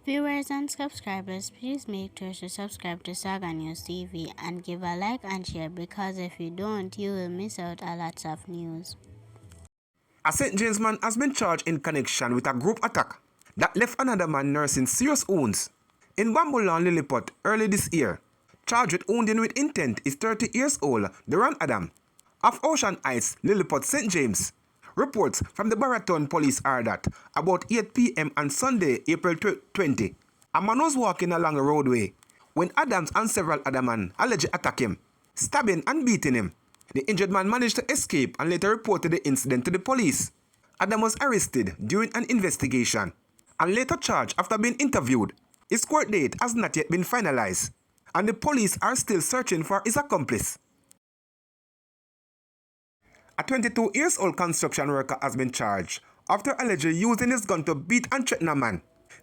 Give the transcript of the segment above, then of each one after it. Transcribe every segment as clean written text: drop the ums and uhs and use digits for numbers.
Viewers and subscribers, please make sure to subscribe to Saga News TV and give a like and share, because if you don't, you will miss out a lot of news. A St. James man has been charged in connection with a group attack that left another man nursing serious wounds in Bamboula, Lilliput early this year. Charged with wounding with intent is 30 years old Duran Adam of Ocean Heights, Lilliput, St. James. Reports from the Baraton police are that about 8 p.m. on Sunday, April 20, a man was walking along a roadway when Adams and several other men allegedly attacked him, stabbing and beating him. The injured man managed to escape and later reported the incident to the police. Adam was arrested during an investigation and later charged after being interviewed. His court date has not yet been finalized, and the police are still searching for his accomplice. A 22-year-old construction worker has been charged after allegedly using his gun to beat and threaten a man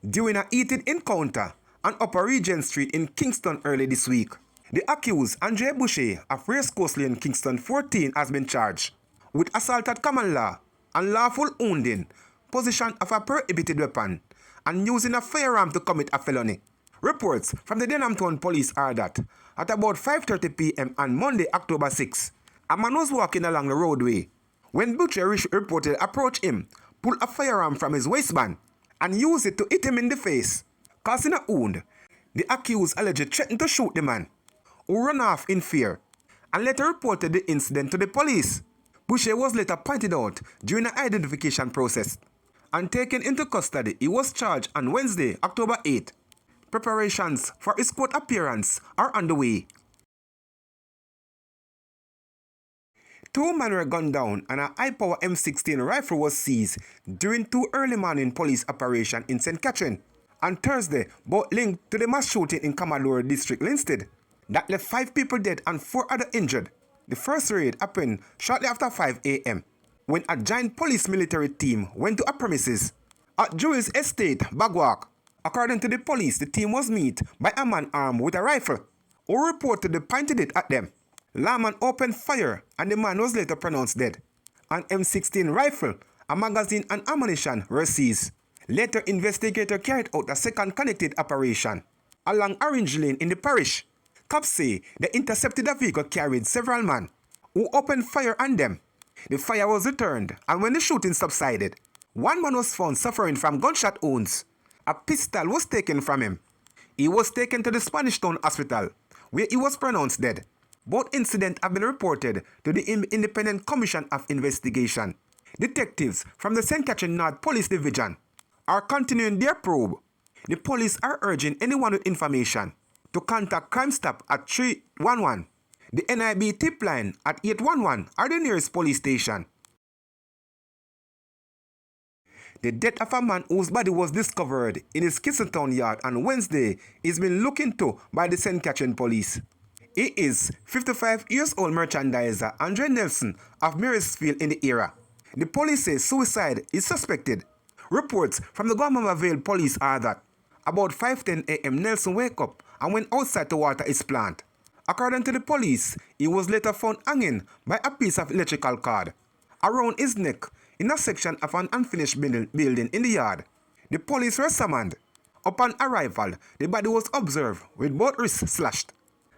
during a heated encounter on Upper Regent Street in Kingston early this week. The accused, Andre Boucher of Racecourse Lane, Kingston 14, has been charged with assault at common law, unlawful wounding, possession of a prohibited weapon, and using a firearm to commit a felony. Reports from the Denham Town police are that at about 5:30 p.m. on Monday, October 6, a man was walking along the roadway when Butcher reported approached him, pulled a firearm from his waistband, and used it to hit him in the face, causing a wound. The accused allegedly threatened to shoot the man, who ran off in fear, and later reported the incident to the police. Boucher was later pointed out during the identification process and taken into custody. He was charged on Wednesday, October 8. Preparations for his court appearance are underway. 2 men were gunned down and a high-power M16 rifle was seized during 2 early morning police operations in St. Catherine on Thursday, both linked to the mass shooting in Commodore District, Linstead, that left 5 people dead and 4 others injured. The first raid happened shortly after 5 a.m. when a giant police military team went to a premises at Jewel's Estate, Bagwalk. According to the police, the team was met by a man armed with a rifle who reportedly pointed it at them. Lawman opened fire and the man was later pronounced dead. An M16 rifle, a magazine and ammunition were seized. Later, investigators carried out a second connected operation along Orange Lane in the parish. Cops say they intercepted a vehicle carried several men who opened fire on them. The fire was returned, and when the shooting subsided, one man was found suffering from gunshot wounds. A pistol was taken from him. He was taken to the Spanish Town Hospital, where he was pronounced dead. Both incidents have been reported to the Independent Commission of Investigation. Detectives from the St. Catherine North Police Division are continuing their probe. The police are urging anyone with information to contact Crime Stop at 311, the NIB tip line at 811 or the nearest police station. The death of a man whose body was discovered in his Kisseltown yard on Wednesday is being looked into by the St. Catherine police. He is 55-year-old merchandiser Andre Nelson of Marysfield in the area. The police say suicide is suspected. Reports from the Guamama Vale police are that about 5:10 a.m. Nelson woke up and went outside to water his plant. According to the police, he was later found hanging by a piece of electrical cord around his neck in a section of an unfinished building in the yard. The police were summoned. Upon arrival, the body was observed with both wrists slashed,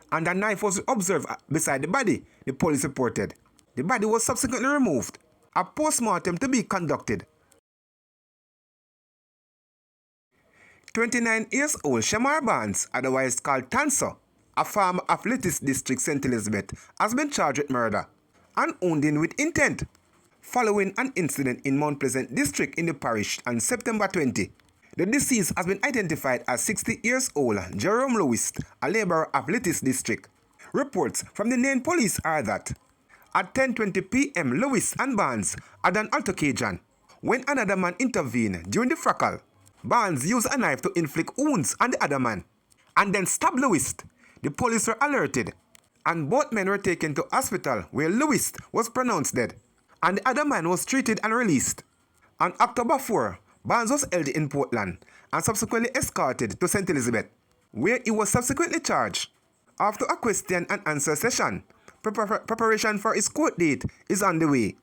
and a knife was observed beside the body, the police reported. The body was subsequently removed. A post-mortem to be conducted. 29-year-old Shamar Barnes, otherwise called Tanso, a farmer of Lettuce District, St. Elizabeth, has been charged with murder and wounding with intent following an incident in Mount Pleasant District in the parish on September 20. The deceased has been identified as 60-year-old Jerome Lewis, a laborer of Lettuce District. Reports from the Nain police are that at 10:20 p.m. Lewis and Barnes had an altercation when another man intervened during the fracas. Barnes used a knife to inflict wounds on the other man and then stabbed Lewis. The police were alerted and both men were taken to hospital where Lewis was pronounced dead and the other man was treated and released. On October 4, Barnes was held in Portland and subsequently escorted to St. Elizabeth, where he was subsequently charged. After a question and answer session, preparation for his court date is underway.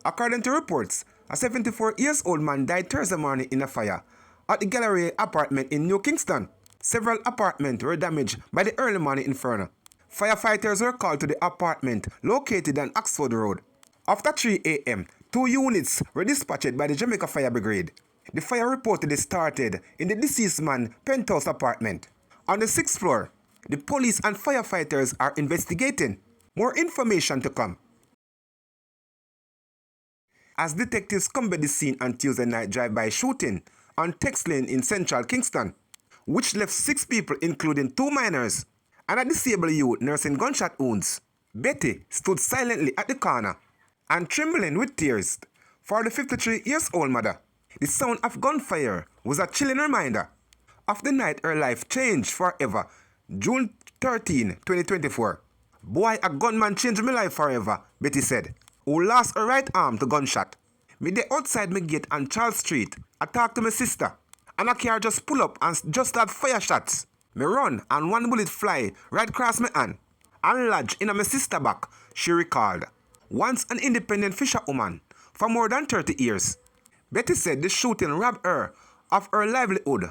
According to reports, A 74-year-old man died Thursday morning in a fire at the Gallery apartment in New Kingston. Several apartments were damaged by the early morning inferno. Firefighters were called to the apartment located on Oxford Road. After 3 a.m., 2 units were dispatched by the Jamaica Fire Brigade. The fire reportedly started in the deceased man's penthouse apartment. On the 6th floor, the police and firefighters are investigating. More information to come. As detectives combat the scene on Tuesday night drive-by shooting on Tex Lane in central Kingston, which left 6 people including 2 minors and a disabled youth nursing gunshot wounds. Betty stood silently at the corner and trembling with tears for the 53-year-old mother. The sound of gunfire was a chilling reminder of the night her life changed forever, June 13, 2024. Boy, a gunman changed my life forever, Betty said, who lost her right arm to gunshot. Me dey outside my gate on Charles Street. I talk to my sister, and a car just pull up and just start fire shots. Me run and one bullet fly right across my hand and lodge in my sister back, she recalled. Once an independent fisherwoman for more than 30 years, Betty said the shooting robbed her of her livelihood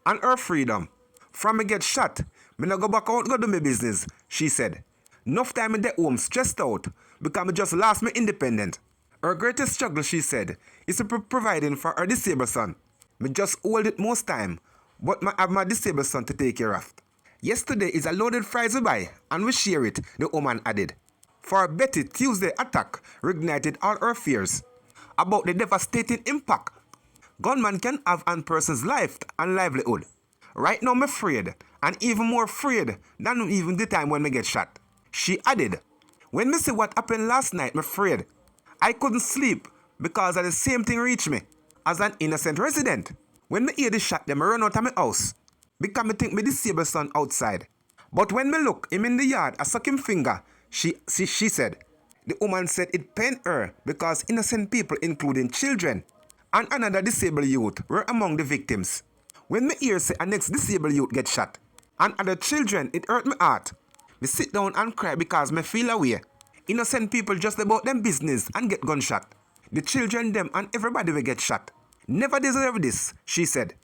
and her freedom. From me get shot, me no go back out go do my business, she said. Enough time in the home stressed out because me just lost my independence. Her greatest struggle, she said, is to providing for her disabled son. Me just hold it most time, but I have my disabled son to take care of. Yesterday is a loaded fries we buy, and we share it, the woman added. For Betty, Tuesday attack reignited all her fears about the devastating impact gunman can have on person's life and livelihood. Right now, I'm afraid, and even more afraid than even the time when me get shot. She added, when me see what happened last night, I'm afraid. I couldn't sleep because of the same thing reached me as an innocent resident. When me hear the shot, them run out of my house because me think me disabled son outside. But when me look him in the yard, I suck him finger, she said. The woman said it pained her because innocent people, including children and another disabled youth, were among the victims. When me hear say a next disabled youth get shot and other children, it hurt my heart. Me sit down and cry because me feel away. Innocent people just about them business and get gunshot. The children them and everybody will get shot. Never deserve this, she said.